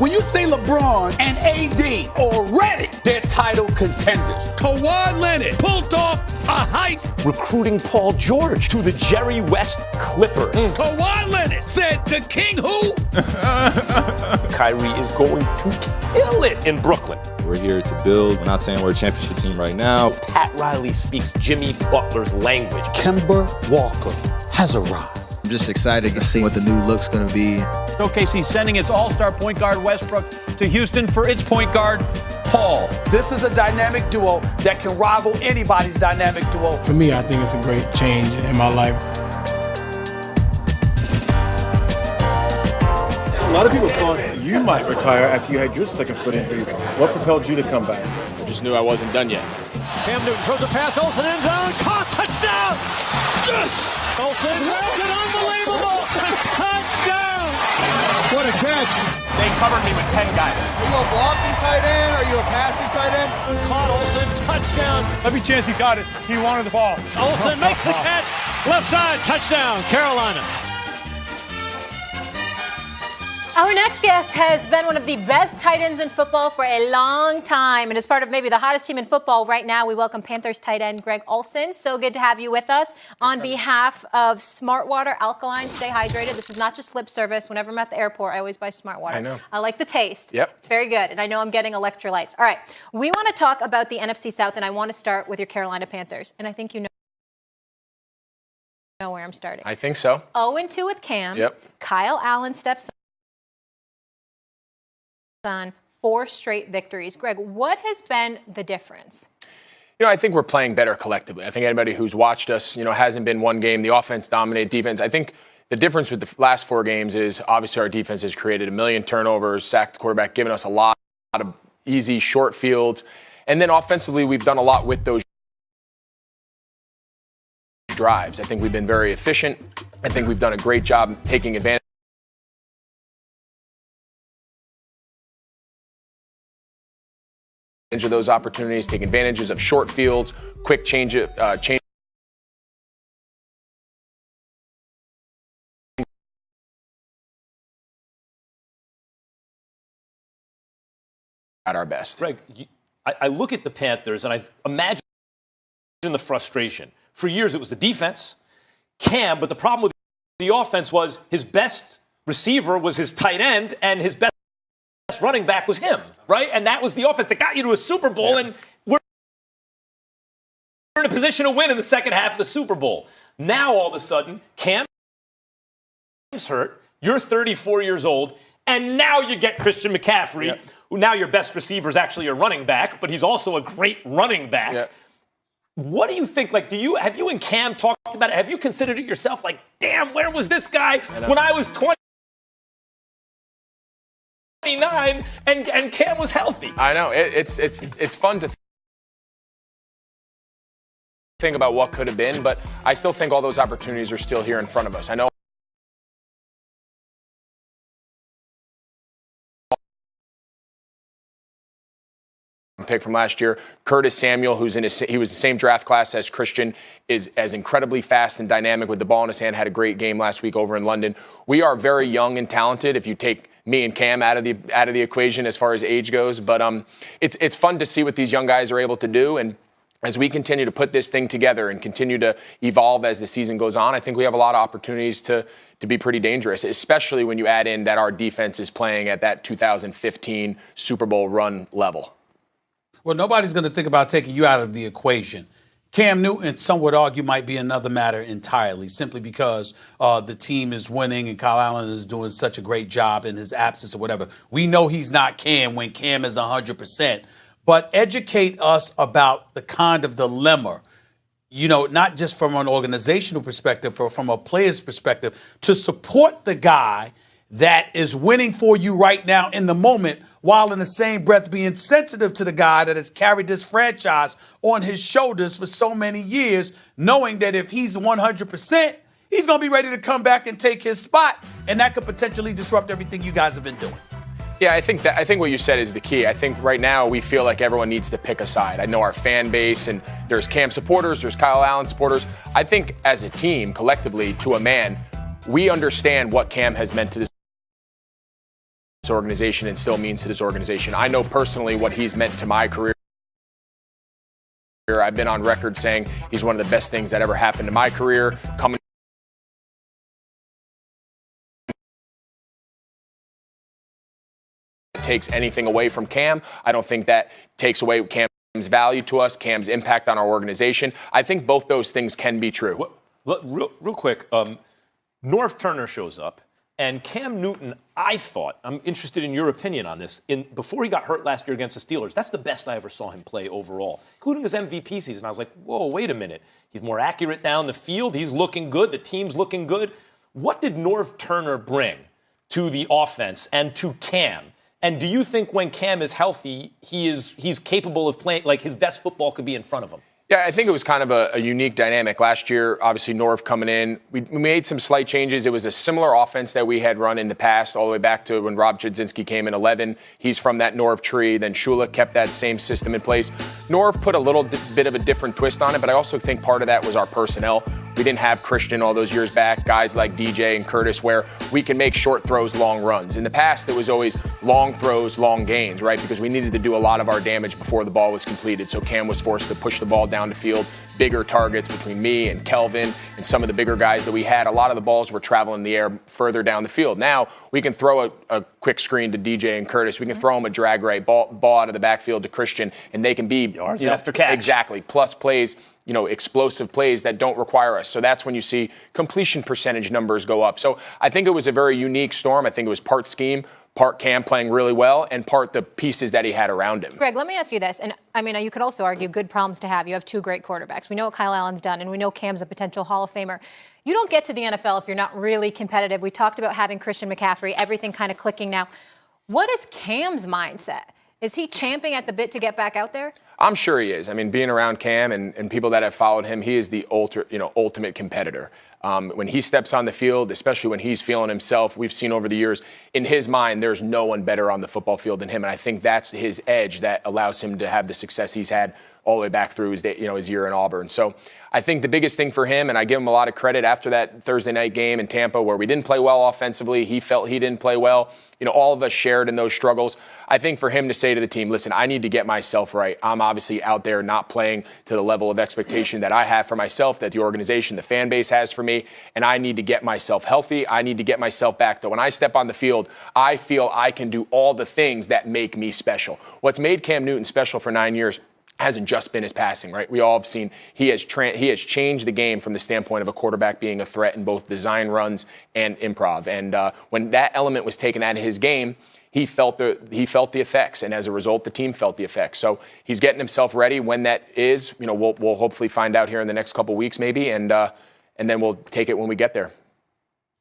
When you say LeBron and AD already, they're title contenders. Kawhi Leonard pulled off a heist. Recruiting Paul George to the Jerry West Clippers. Kawhi Leonard said the king who? Kyrie is going to kill it in Brooklyn. We're here to build. We're not saying we're a championship team right now. Pat Riley speaks Jimmy Butler's language. Kemba Walker has arrived. I'm just excited to see what the new look's going to be. OKC sending its all-star point guard Westbrook to Houston for its point guard Paul. This is a dynamic duo that can rival anybody's dynamic duo. For me, I think it's a great change in my life. A lot of people thought you might retire after you had your second foot injury. What propelled you to come back? I just knew I wasn't done yet. Cam Newton throws a pass, Olsen end zone, caught, touchdown! Yes! Olsen, unbelievable! Touchdown! What a catch! They covered me with 10 guys. Are you a blocking tight end? Are you a passing tight end? Caught Olsen, touchdown! Every chance he got it, he wanted the ball. Olsen makes the catch, left side, touchdown, Carolina. Our next guest has been one of the best tight ends in football for a long time and is part of maybe the hottest team in football right now. We welcome Panthers tight end Greg Olsen. So good to have you with us. On behalf of Smart Water Alkaline, stay hydrated. This is not just lip service. Whenever I'm at the airport, I always buy Smart Water. I know. I like the taste. Yep. It's very good. And I know I'm getting electrolytes. All right. We want to talk about the NFC South, and I want to start with your Carolina Panthers. And I think you know where I'm starting. I think so. 0-2 with Cam. Yep. Kyle Allen steps on 4 straight victories. Greg, what has been the difference? I think we're playing better collectively. I think anybody who's watched us, hasn't been one game. The offense dominated defense. I think the difference with the last 4 games is obviously our defense has created a million turnovers, sacked the quarterback, given us a lot of easy short fields. And then offensively, we've done a lot with those drives. I think we've been very efficient. I think we've done a great job taking advantage of those opportunities, take advantages of short fields, quick change at our best. Greg, I look at the Panthers and I imagine the frustration. For years it was the defense, Cam, but the problem with the offense was his best receiver was his tight end and his best running back was him, right? And that was the offense that got you to a Super Bowl, and we're in a position to win in the second half of the Super Bowl. Now, all of a sudden, Cam's hurt, you're 34 years old, and now you get Christian McCaffrey, who now your best receiver is actually a running back, but he's also a great running back. Yep. What do you think? Like, have you and Cam talked about it? Have you considered it yourself? Like, damn, where was this guy when I was 29 and Cam was healthy? I know. It's fun to think about what could have been, but I still think all those opportunities are still here in front of us. I know pick from last year, Curtis Samuel, he was the same draft class as Christian, is as incredibly fast and dynamic with the ball in his hand, had a great game last week over in London. We are very young and talented if you take me and Cam out of the equation as far as age goes, but it's fun to see what these young guys are able to do, and as we continue to put this thing together and continue to evolve as the season goes on, I think we have a lot of opportunities to be pretty dangerous, especially when you add in that our defense is playing at that 2015 Super Bowl run level. Well, nobody's going to think about taking you out of the equation. Cam Newton, some would argue, might be another matter entirely, simply because the team is winning and Kyle Allen is doing such a great job in his absence or whatever. We know he's not Cam when Cam is 100%. But educate us about the kind of dilemma, not just from an organizational perspective, but from a player's perspective, to support the guy that is winning for you right now in the moment, while in the same breath being sensitive to the guy that has carried this franchise on his shoulders for so many years, knowing that if he's 100%, he's going to be ready to come back and take his spot, and that could potentially disrupt everything you guys have been doing. Yeah, I think what you said is the key. I think right now we feel like everyone needs to pick a side. I know our fan base, and there's Cam supporters, there's Kyle Allen supporters. I think as a team, collectively, to a man, we understand what Cam has meant to this organization and still means to this organization. I know personally what he's meant to my career. I've been on record saying he's one of the best things that ever happened to my career. Coming takes anything away from Cam. I don't think that takes away Cam's value to us, Cam's impact on our organization. I think both those things can be true. Real quick, Norv Turner shows up, and Cam Newton, I thought, I'm interested in your opinion on this, before he got hurt last year against the Steelers, that's the best I ever saw him play overall, including his MVP season. I was like, whoa, wait a minute. He's more accurate down the field. He's looking good. The team's looking good. What did Norv Turner bring to the offense and to Cam? And do you think when Cam is healthy, he's capable of playing, like his best football could be in front of him? Yeah, I think it was kind of a unique dynamic. Last year, obviously, Norv coming in, we made some slight changes. It was a similar offense that we had run in the past, all the way back to when Rob Chudzinski came in 11. He's from that Norv tree. Then Shula kept that same system in place. Norv put a little bit of a different twist on it, but I also think part of that was our personnel. We didn't have Christian all those years back, guys like DJ and Curtis, where we can make short throws, long runs. In the past, it was always long throws, long gains, right? Because we needed to do a lot of our damage before the ball was completed. So Cam was forced to push the ball down the field, bigger targets between me and Kelvin and some of the bigger guys that we had. A lot of the balls were traveling in the air further down the field. Now we can throw a quick screen to DJ and Curtis. We can throw them a drag right ball out of the backfield to Christian, and they can be yards after catch. Exactly. Plus plays, explosive plays that don't require us. So that's when you see completion percentage numbers go up. So I think it was a very unique storm. I think it was part scheme, part Cam playing really well, and part the pieces that he had around him. Greg, let me ask you this. And I mean, you could also argue good problems to have. You have two great quarterbacks. We know what Kyle Allen's done, and we know Cam's a potential Hall of Famer. You don't get to the NFL if you're not really competitive. We talked about having Christian McCaffrey, everything kind of clicking now. What is Cam's mindset? Is he champing at the bit to get back out there? I'm sure he is. I mean, being around Cam and people that have followed him, he is the ultimate competitor. When he steps on the field, especially when he's feeling himself, we've seen over the years, in his mind, there's no one better on the football field than him. And I think that's his edge that allows him to have the success he's had all the way back through his year in Auburn. So I think the biggest thing for him, and I give him a lot of credit after that Thursday night game in Tampa where we didn't play well offensively, he felt he didn't play well. All of us shared in those struggles. I think for him to say to the team, listen, I need to get myself right. I'm obviously out there not playing to the level of expectation that I have for myself, that the organization, the fan base has for me, and I need to get myself healthy. I need to get myself back to when I step on the field, I feel I can do all the things that make me special. What's made Cam Newton special for 9 years hasn't just been his passing, right? We all have seen he has changed the game from the standpoint of a quarterback being a threat in both design runs and improv. And when that element was taken out of his game, he felt the effects, and as a result, the team felt the effects. So he's getting himself ready. When that is, we'll hopefully find out here in the next couple weeks, maybe, and then we'll take it when we get there.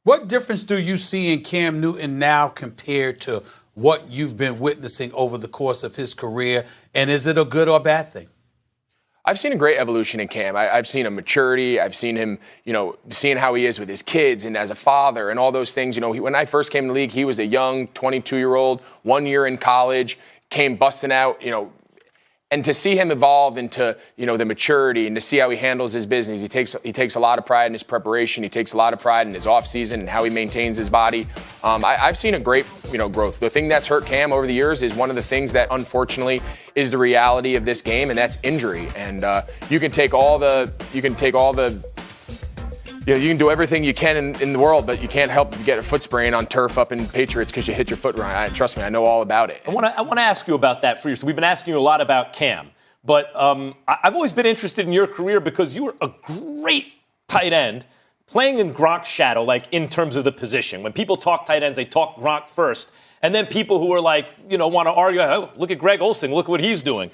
What difference do you see in Cam Newton now compared to what you've been witnessing over the course of his career, and is it a good or bad thing? I've seen a great evolution in Cam. I've seen a maturity. I've seen him, seeing how he is with his kids and as a father and all those things. When I first came to the league, he was a young 22-year-old, 1 year in college, came busting out, and to see him evolve into, the maturity and to see how he handles his business, he takes a lot of pride in his preparation. He takes a lot of pride in his offseason and how he maintains his body. I've seen a great, growth. The thing that's hurt Cam over the years is one of the things that unfortunately is the reality of this game, and that's injury. And you can do everything you can in the world, but you can't help but get a foot sprain on turf up in Patriots because you hit your foot right. Trust me, I know all about it. I want to ask you about that for you. So we've been asking you a lot about Cam, but I've always been interested in your career because you were a great tight end playing in Gronk's shadow, like in terms of the position. When people talk tight ends, they talk Gronk first. And then people who are like, want to argue, oh, look at Greg Olsen, look what he's doing.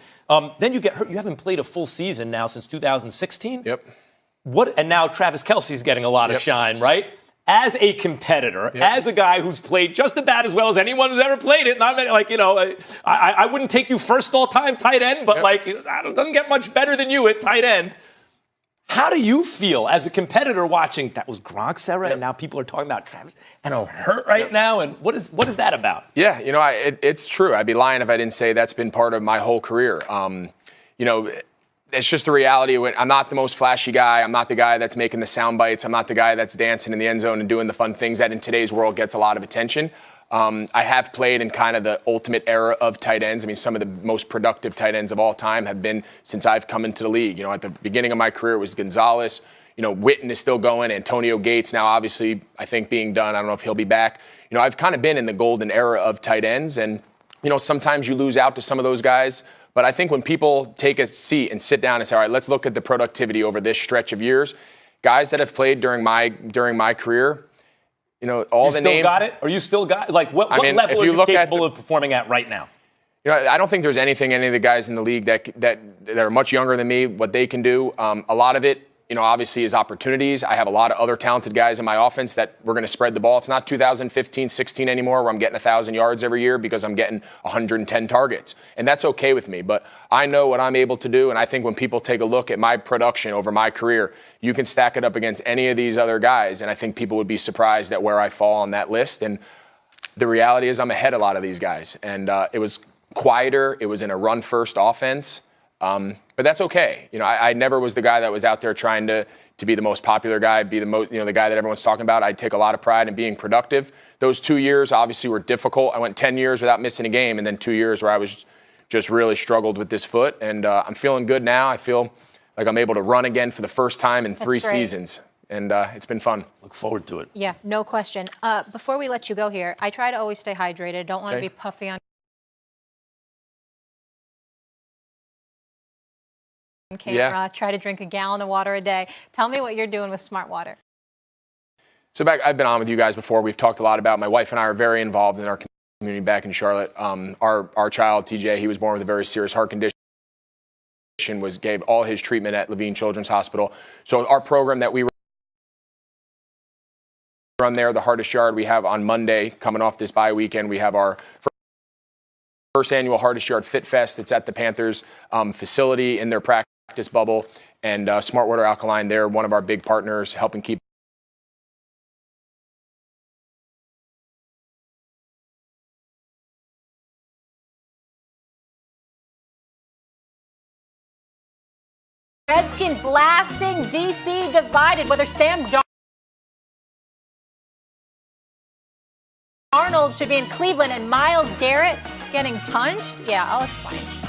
Then you get hurt. You haven't played a full season now since 2016. Yep. And now Travis Kelce's getting a lot of shine, right? As a competitor, as a guy who's played just about as well as anyone who's ever played it, not many, I wouldn't take you first all-time tight end, but it doesn't get much better than you at tight end. How do you feel as a competitor watching that was Gronk's era, and now people are talking about Travis, and I'm hurt right now, and what is that about? Yeah, it's true. I'd be lying if I didn't say that's been part of my whole career. It's just the reality. I'm not the most flashy guy. I'm not the guy that's making the sound bites. I'm not the guy that's dancing in the end zone and doing the fun things that in today's world gets a lot of attention. I have played in kind of the ultimate era of tight ends. I mean, some of the most productive tight ends of all time have been since I've come into the league. At the beginning of my career, it was Gonzalez. Witten is still going. Antonio Gates now, obviously, I think being done. I don't know if he'll be back. I've kind of been in the golden era of tight ends. And, sometimes you lose out to some of those guys. But I think when people take a seat and sit down and say, all right, let's look at the productivity over this stretch of years, guys that have played during my career, all the names. You still got it? Or you still got it? Like, what level are you capable of performing at right now? I don't think there's anything any of the guys in the league that are much younger than me, what they can do. A lot of it, obviously is opportunities. I have a lot of other talented guys in my offense that we're going to spread the ball. It's not 2015-16 anymore where I'm getting 1,000 yards every year because I'm getting 110 targets. And that's okay with me. But I know what I'm able to do. And I think when people take a look at my production over my career, you can stack it up against any of these other guys. And I think people would be surprised at where I fall on that list. And the reality is I'm ahead of a lot of these guys. And it was quieter. It was in a run-first offense. But that's okay. I never was the guy that was out there trying to be the most popular guy, be the most, the guy that everyone's talking about. I take a lot of pride in being productive. Those 2 years obviously were difficult. I went 10 years without missing a game, and then 2 years where I was just really struggled with this foot. And I'm feeling good now. I feel like I'm able to run again for the first time in 3 seasons. And it's been fun. Look forward to it. Yeah, no question. Before we let you go here, I try to always stay hydrated. Don't want to be puffy on camera. Yeah. Try to drink a gallon of water a day. Tell me what you're doing with Smart Water. So I've been on with you guys before. We've talked a lot about. My wife and I are very involved in our community back in Charlotte. Our child TJ, he was born with a very serious heart condition. Gave all his treatment at Levine Children's Hospital. So our program that we run there, the Hardest Yard, we have on Monday coming off this bye weekend. We have our first annual Hardest Yard Fit Fest. It's at the Panthers facility in their practice bubble, and Smart Water Alkaline, they're one of our big partners, helping keep Redskin blasting, DC divided. Whether Sam Darnold should be in Cleveland and Myles Garrett getting punched. Yeah, I'll explain.